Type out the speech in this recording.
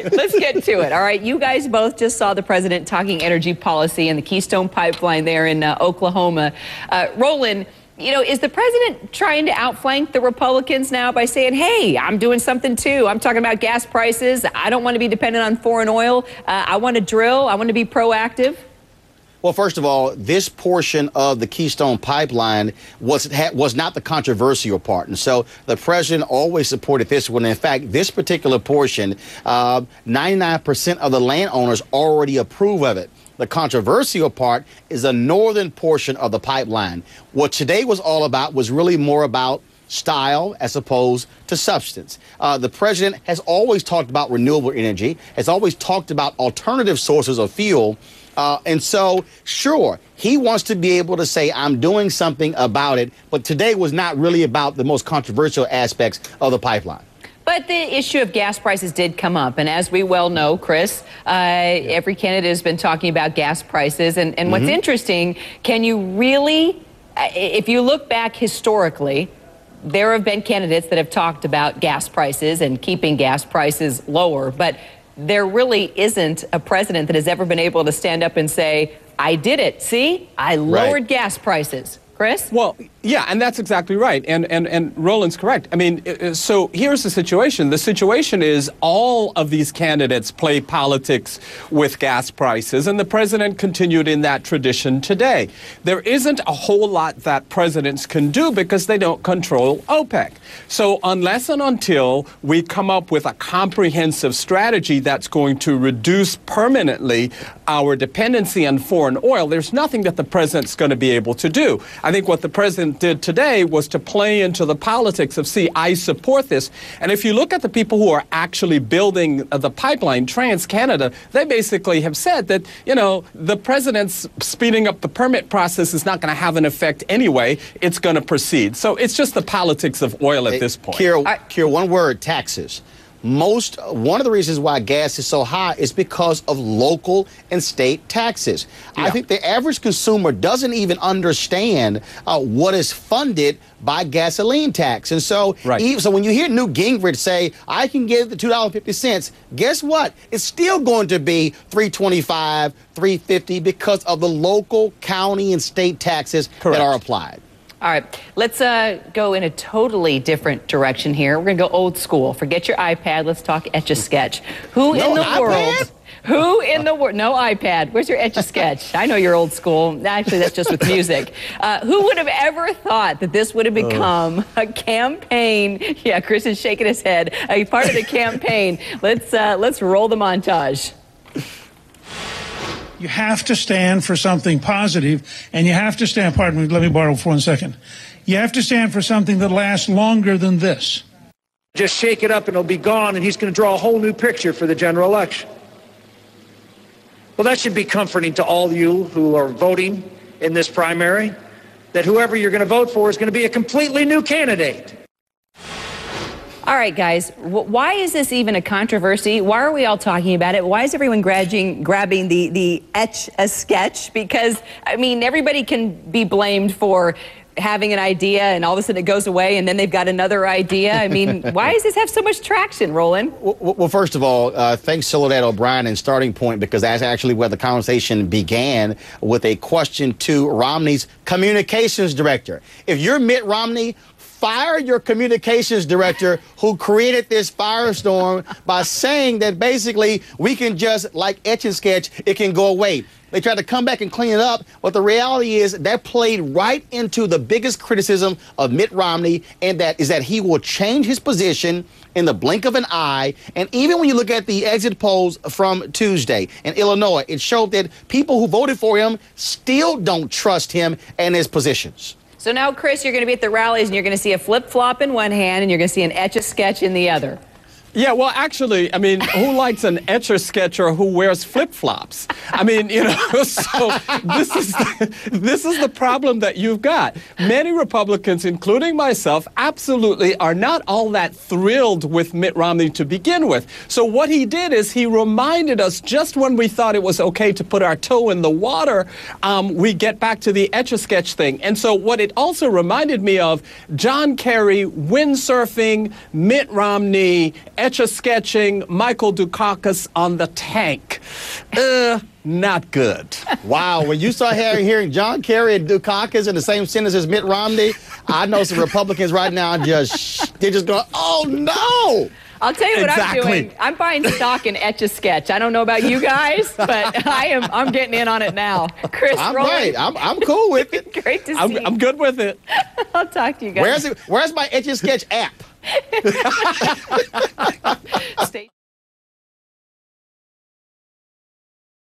Let's get to it. All right, you guys both just saw the president talking energy policy and the Keystone pipeline there in Oklahoma. Roland, you know, is the president trying to outflank the Republicans now by saying, hey, I'm doing something too. I'm talking about gas prices. I don't want to be dependent on foreign oil. I want to drill. I want to be proactive. Well, first of all, this portion of the Keystone pipeline was not the controversial part. And so the president always supported this one. In fact, this particular portion, 99% of the landowners already approve of it. The controversial part is the northern portion of the pipeline. What today was all about was really more about style as opposed to substance. The president has always talked about renewable energy, has always talked about alternative sources of fuel. And so, sure, he wants to be able to say, I'm doing something about it. But today was not really about the most controversial aspects of the pipeline. But the issue of gas prices did come up. And as we well know, Chris, every candidate has been talking about gas prices. And what's interesting, can you really, if you look back historically, there have been candidates that have talked about gas prices and keeping gas prices lower. But there really isn't a president that has ever been able to stand up and say, I did it. See, I lowered gas prices. Chris? Well, yeah, and that's exactly right. And Roland's correct. I mean, so here's the situation. The situation is all of these candidates play politics with gas prices, and the president continued in that tradition today. There isn't a whole lot that presidents can do because they don't control OPEC. So unless and until we come up with a comprehensive strategy that's going to reduce permanently our dependency on foreign oil, there's nothing that the president's going to be able to do. I think what the president did today was to play into the politics of, see, I support this. And if you look at the people who are actually building the pipeline, TransCanada, they basically have said that, you know, the president's speeding up the permit process is not going to have an effect anyway. It's going to proceed. So it's just the politics of oil at this point. Kyra, one word, taxes. One of the reasons why gas is so high is because of local and state taxes. Yeah. I think the average consumer doesn't even understand what is funded by gasoline tax. And so, so when you hear Newt Gingrich say, I can give the $2.50, guess what? It's still going to be $3.25, $3.50 because of the local, county, and state taxes that are applied. All right, let's go in a totally different direction here. We're going to go old school. Forget your iPad. Let's talk Etch-A-Sketch. Who in the world? No iPad. Where's your Etch-A-Sketch? I know you're old school. Actually, that's just with music. Who would have ever thought that this would have become a campaign? Yeah, Chris is shaking his head. A part of the campaign. Let's roll the montage. You have to stand for something positive, and you have to stand, pardon me, let me borrow for 1 second. You have to stand for something that lasts longer than this. Just shake it up and it'll be gone, and he's going to draw a whole new picture for the general election. Well, that should be comforting to all you who are voting in this primary, that whoever you're going to vote for is going to be a completely new candidate. All right, guys, why is this even a controversy? Why are we all talking about it? Why is everyone grabbing the Etch-A-Sketch? Because, I mean, everybody can be blamed for having an idea and all of a sudden it goes away and then they've got another idea. I mean, why does this have so much traction, Roland? Well, first of all, thanks Soledad O'Brien and Starting Point, because that's actually where the conversation began with a question to Romney's communications director. If you're Mitt Romney, fire your communications director who created this firestorm by saying that basically we can just, like Etch-A-Sketch, it can go away. They tried to come back and clean it up, but the reality is that played right into the biggest criticism of Mitt Romney, and that is that he will change his position in the blink of an eye. And even when you look at the exit polls from Tuesday in Illinois, it showed that people who voted for him still don't trust him and his positions. So now, Chris, you're going to be at the rallies and you're going to see a flip-flop in one hand and you're going to see an Etch-A-Sketch in the other. Yeah, well, actually, I mean, who likes an Etch-A-Sketch or who wears flip-flops? I mean, you know, so this is the problem that you've got. Many Republicans, including myself, absolutely are not all that thrilled with Mitt Romney to begin with. So what he did is he reminded us, just when we thought it was okay to put our toe in the water, we get back to the Etch-A-Sketch thing. And so what it also reminded me of, John Kerry, windsurfing, Mitt Romney, Etch-A-Sketching Michael Dukakis on the tank. Not good. Wow, when you start hearing John Kerry and Dukakis in the same sentence as Mitt Romney, I know some Republicans right now they're just going, oh no! I'll tell you what I'm doing. I'm buying stock in Etch-A-Sketch. I don't know about you guys, but I'm getting in on it now. Chris, Roland. I'm cool with it. Great to see you. I'm good with it. I'll talk to you guys. Where's my Etch-A-Sketch app? Stay